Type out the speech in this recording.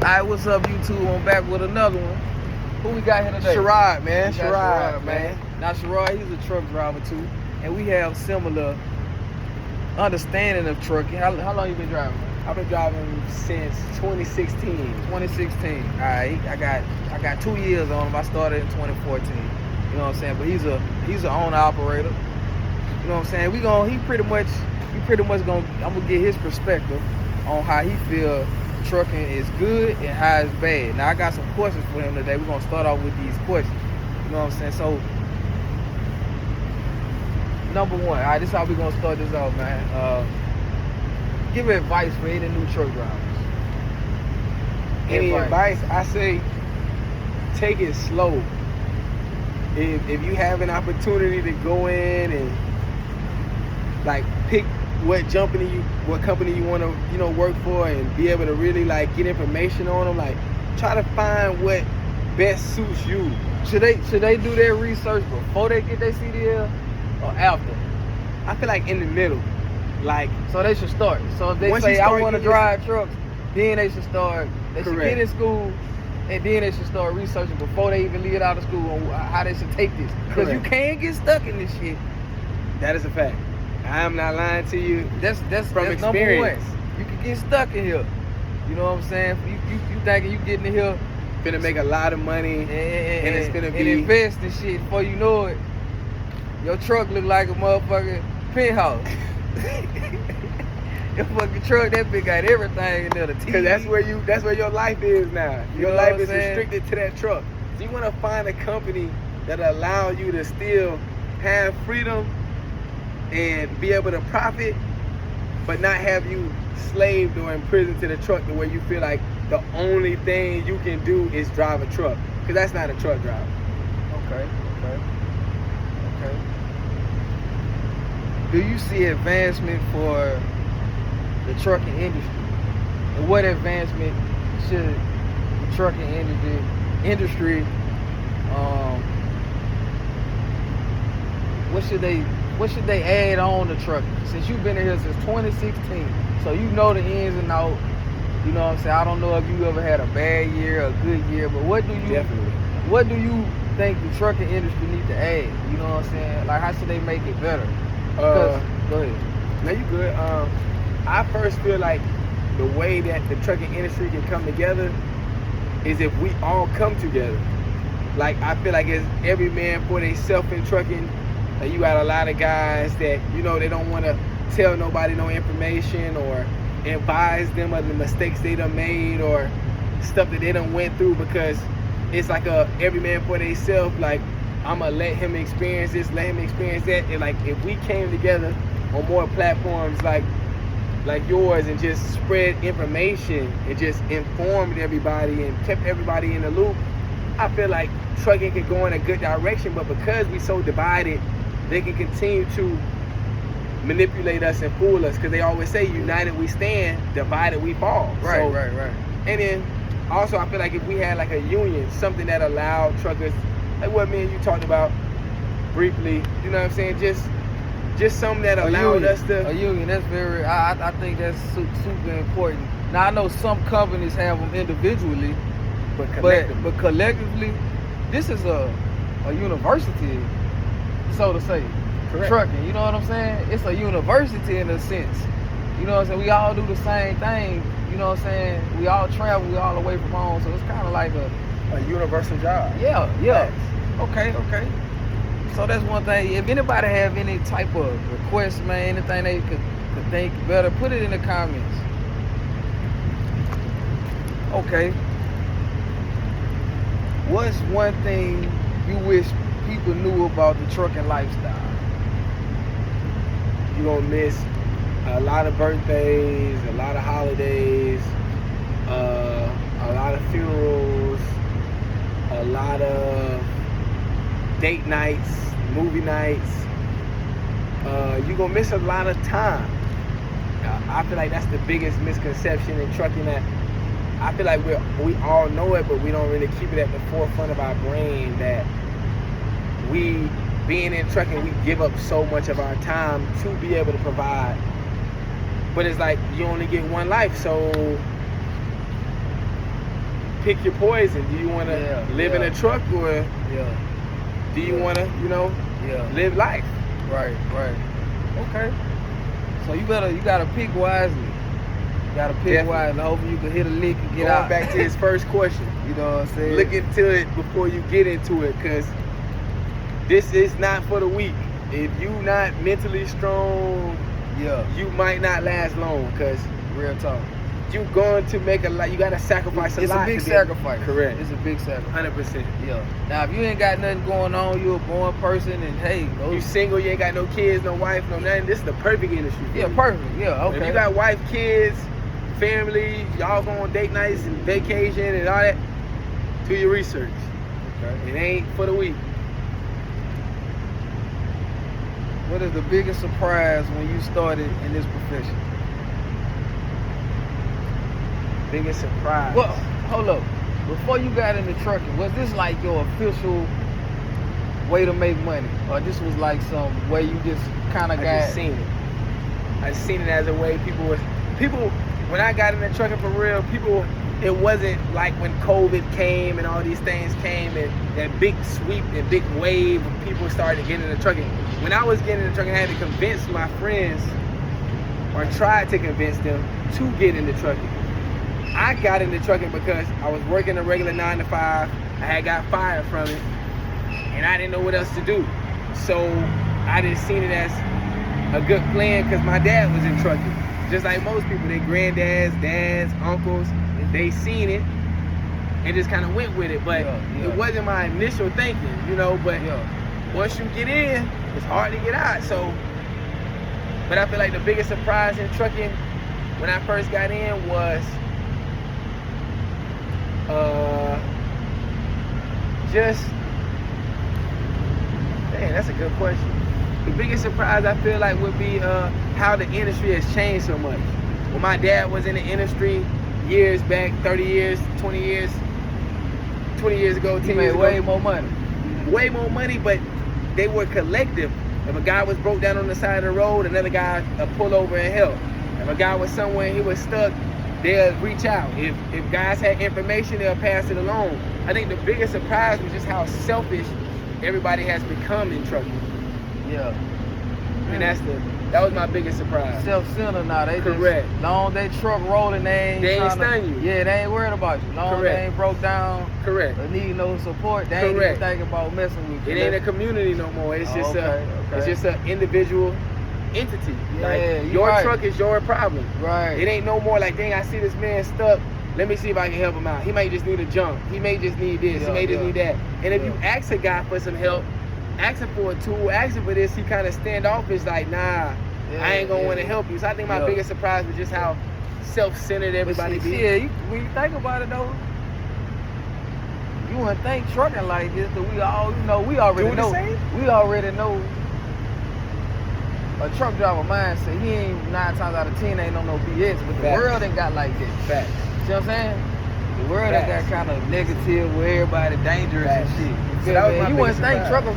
Alright, what's up, YouTube? I'm back with another one. Who we got here today? Sherrod, man. Sherrod, man. Now, Sherrod, he's a truck driver too, and we have similar understanding of trucking. How long you been driving, man? I've been driving since 2016. 2016. Alright, I got 2 years on him. I started in 2014. You know what I'm saying? But he's an owner operator. You know what I'm saying? He pretty much gonna, I'm gonna get his perspective on how he feel trucking is good and how it's bad. Now I got some questions for him today. We're gonna start off with these questions. You know what I'm saying? So number one, alright, this is how we're gonna start this off, man. Give advice for any new truck drivers. Any advice? I say take it slow. If you have an opportunity to go in and like pick what company you want to work for and be able to really like get information on them, like try to find what best suits you. Should they do their research before they get their CDL or after? I feel like in the middle. Like, so they should start. So if they say I want to drive trucks, then they should start. They should get in school, and then they should start researching before they even leave out of school on how they should take this. Because you can't get stuck in this shit. That is a fact. I am not lying to you. That's from experience. Number one. You can get stuck in here. You know what I'm saying? You thinking you getting in here, finna make a lot of money, and it's gonna be invest in shit. Before you know it, your truck look like a motherfucking penthouse. Your fucking truck, that bitch got everything in there. The TV. Cause that's where your life is now. Your life is restricted to that truck. So you want to find a company that allow you to still have freedom and be able to profit, but not have you slaved or imprisoned to the truck to where you feel like the only thing you can do is drive a truck. Cause that's not a truck driver. Okay. Do you see advancement for the trucking industry? And what advancement should the trucking industry what should they add on to trucking? Since you've been in here since 2016, so you know the ins and outs. You know what I'm saying? I don't know if you ever had a bad year or a good year, but what do you think the trucking industry need to add? You know what I'm saying? Like, how should they make it better? Go ahead. No, you good. I first feel like the way that the trucking industry can come together is if we all come together. Like, I feel like it's every man for themselves in trucking. Like, you got a lot of guys that, they don't want to tell nobody no information or advise them of the mistakes they done made or stuff that they done went through, because it's like a every man for themselves. Like, I'm gonna let him experience this, let him experience that. And like, if we came together on more platforms like yours and just spread information and just informed everybody and kept everybody in the loop, I feel like trucking could go in a good direction. But because we so divided, they can continue to manipulate us and fool us, because they always say united we stand, divided we fall. Right. And then also I feel like if we had like a union, something that allowed truckers, like what me and you talked about briefly, you know what I'm saying? Just something that allowed us to... A union, that's very... I think that's super important. Now, I know some companies have them individually, but collectively, this is a university, so to say. Correct. Trucking, you know what I'm saying? It's a university in a sense. You know what I'm saying? We all do the same thing. You know what I'm saying? We all travel, we all away from home, so it's kind of like a universal job. Yeah. Okay. So that's one thing. If anybody have any type of requests, man, anything they could think better, put it in the comments. Okay. What's one thing you wish people knew about the trucking lifestyle? You're gonna miss a lot of birthdays, a lot of holidays, a lot of funerals, a lot of date nights, movie nights. You're gonna miss a lot of time. I feel like that's the biggest misconception in trucking, that I feel like we all know it, but we don't really keep it at the forefront of our brain, that we, being in trucking, we give up so much of our time to be able to provide. But it's like you only get one life, so pick your poison. Do you want to Yeah, live in yeah. a truck, or Yeah. do you Yeah. want to, Yeah. live life? Right. Okay. So you gotta pick wisely. You gotta pick Definitely. wisely. Hopefully you can hit a lick and get Going out. back to his first question. You know what I'm saying? Look into it before you get into it, because this is not for the weak. If you not mentally strong, Yeah. you might not last long, because Real talk. you going to make a lot. You got to sacrifice It's a lot. a big to be- sacrifice. Correct. It's a big sacrifice. 100%. Yeah. Now if you ain't got nothing going on, you a born person, and hey, You those, single, you ain't got no kids, no wife, no nothing. This is the perfect industry. for yeah, you. perfect. Yeah. If Okay. you got wife, kids, family, y'all go on date nights and vacation and all that, do your research. Okay. It ain't for the weak. What is the biggest surprise when you started in this profession? Biggest surprise. Well, hold up. Before you got into trucking, was this like your official way to make money, or this was like some way you just kind of I got? just seen it. I seen it as a way people. When I got into trucking for real, it wasn't like when COVID came and all these things came and that big sweep and big wave of people started getting into trucking. When I was getting into trucking, I had to convince my friends, or tried to convince them, to get into trucking. I got into trucking because I was working a regular 9 to 5. I had got fired from it, and I didn't know what else to do. So I just seen it as a good plan because my dad was in trucking. Just like most people, their granddads, dads, uncles, they seen it and just kind of went with it. But Yeah. it wasn't my initial thinking, but Yeah. once you get in, it's hard to get out. So, but I feel like the biggest surprise in trucking when I first got in was that's a good question. The biggest surprise I feel like would be how the industry has changed so much. When my dad was in the industry years back, 30 years, 20 years ago, 10 You made years way ago, more money. way more money, but they were collective. If a guy was broke down on the side of the road, another guy would pull over and help. If a guy was somewhere and he was stuck, they'll reach out. If guys had information, they'll pass it along. I think the biggest surprise was just how selfish everybody has become in trucking. Yeah. And that was my biggest surprise. Self-centered now. They Correct. Just, long they truck rolling, they ain't tryna- stun you. Yeah, they ain't worried about you. Long Correct. they ain't broke down Correct. or need no support, they ain't Correct. even thinking about messing with you. It ain't a community no more. It's just it's just an individual entity. Yeah, Like, you your right. truck is your problem. Right. It ain't no more like, dang, I see this man stuck. Let me see if I can help him out. He might just need a jump. He may just need this. Yeah, he may just yeah. need that. And if Yeah. you ask a guy for some help, asking for a tool, asking for this, he kind of standoffish, like, nah, I ain't gonna want to help you. So I think my Yeah. biggest surprise was just how self-centered everybody But be. see, yeah, when you think about it though, you wouldn't think trucking like this, but we already Doing the know. same? We already know a truck driver mindset. He ain't 9 times out of 10 ain't on no BS, but the Facts. world ain't got like this. Facts. See what I'm saying? The world ain't got Facts. kind of negative where everybody dangerous Facts. and shit. You So feel that was me? my You wouldn't biggest think surprise. truckers